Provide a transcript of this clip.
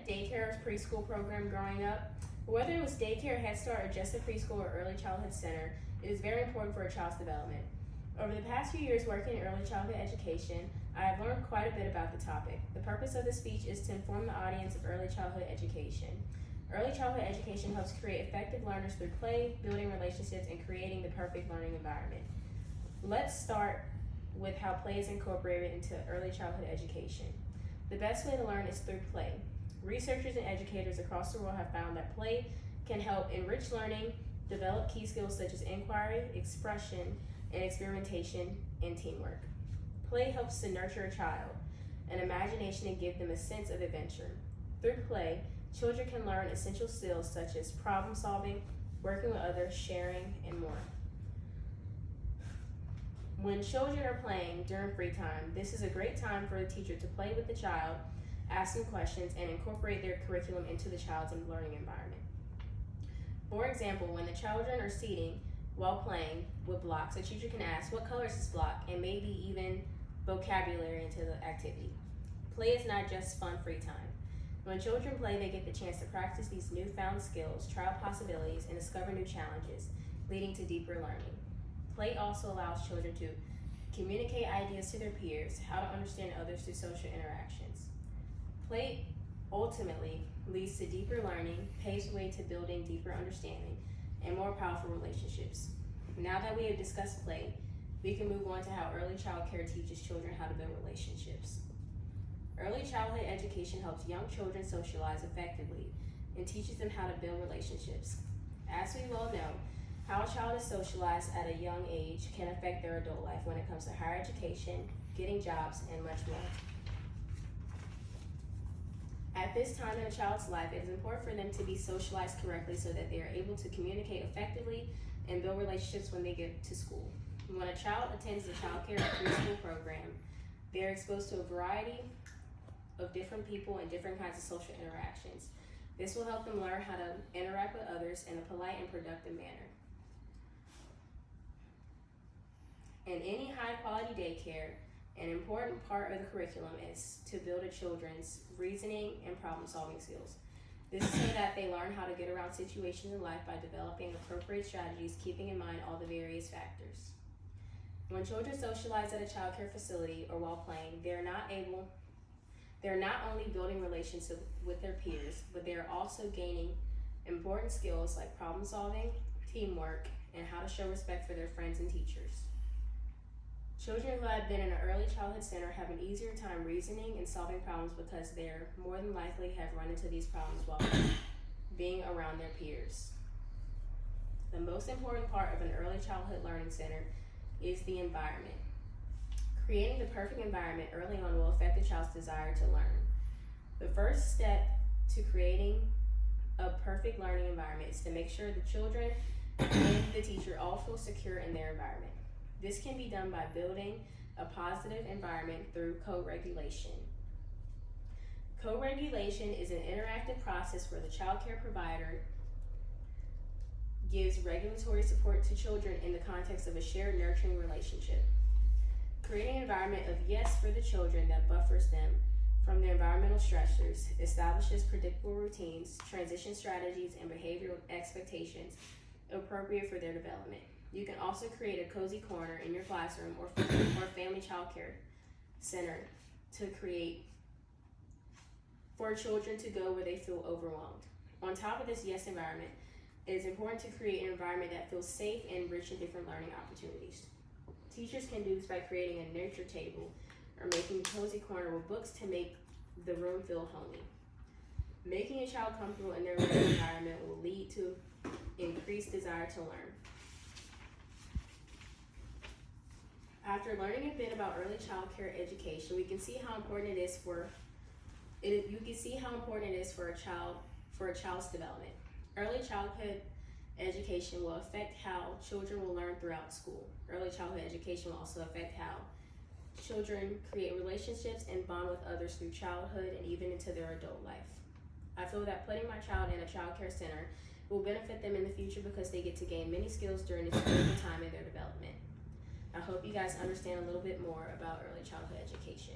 attended daycare or preschool program growing up. Whether it was daycare, Head Start, or just a preschool or early childhood center, it is very important for a child's development. Over the past few years working in early childhood education, I have learned quite a bit about the topic. The purpose of this speech is to inform the audience of early childhood education. Early childhood education helps create effective learners through play, building relationships, and creating the perfect learning environment. Let's start with how play is incorporated into early childhood education. The best way to learn is through play. Researchers and educators across the world have found that play can help enrich learning, develop key skills such as inquiry, expression, and experimentation, and teamwork. Play helps to nurture a child, an imagination, and give them a sense of adventure. Through play, children can learn essential skills such as problem solving, working with others, sharing, and more. When children are playing during free time, this is a great time for the teacher to play with the child, ask them questions, and incorporate their curriculum into the child's learning environment. For example, when the children are seating while playing with blocks, a teacher can ask, what color is this block? And maybe even vocabulary into the activity. Play is not just fun free time. When children play, they get the chance to practice these newfound skills, try out possibilities, and discover new challenges, leading to deeper learning. Play also allows children to communicate ideas to their peers, how to understand others through social interactions. Play ultimately leads to deeper learning, paves the way to building deeper understanding, and more powerful relationships. Now that we have discussed play, we can move on to how early child care teaches children how to build relationships. Early childhood education helps young children socialize effectively and teaches them how to build relationships. As we well know, how a child is socialized at a young age can affect their adult life when it comes to higher education, getting jobs, and much more. At this time in a child's life, it is important for them to be socialized correctly so that they are able to communicate effectively and build relationships when they get to school. When a child attends the child care or preschool program, they are exposed to a variety of different people and different kinds of social interactions. This will help them learn how to interact with others in a polite and productive manner. In any high-quality daycare, an important part of the curriculum is to build a children's reasoning and problem-solving skills. This is so that they learn how to get around situations in life by developing appropriate strategies, keeping in mind all the various factors. When children socialize at a child care facility or while playing, they're not only building relationships with their peers, but they are also gaining important skills like problem solving, teamwork, and how to show respect for their friends and teachers. Children who have been in an early childhood center have an easier time reasoning and solving problems because they're more than likely have run into these problems while being around their peers. The most important part of an early childhood learning center is the environment. Creating the perfect environment early on will affect the child's desire to learn. The first step to creating a perfect learning environment is to make sure the children and the teacher all feel secure in their environment. This can be done by building a positive environment through co-regulation. Co-regulation is an interactive process where the child care provider gives regulatory support to children in the context of a shared nurturing relationship. Creating an environment of yes for the children that buffers them from the environmental stressors, establishes predictable routines, transition strategies, and behavioral expectations appropriate for their development. You can also create a cozy corner in your classroom or family child care center to create for children to go where they feel overwhelmed. On top of this yes environment, it is important to create an environment that feels safe and rich in different learning opportunities. Teachers can do this by creating a nurture table or making a cozy corner with books to make the room feel homey. Making a child comfortable in their learning environment will lead to increased desire to learn. After learning a bit about early child care education, we can see how important it is for a child's development. Early childhood education will affect how children will learn throughout school. Early childhood education will also affect how children create relationships and bond with others through childhood and even into their adult life. I feel that putting my child in a child care center will benefit them in the future because they get to gain many skills during this critical time in their development. I hope you guys understand a little bit more about early childhood education.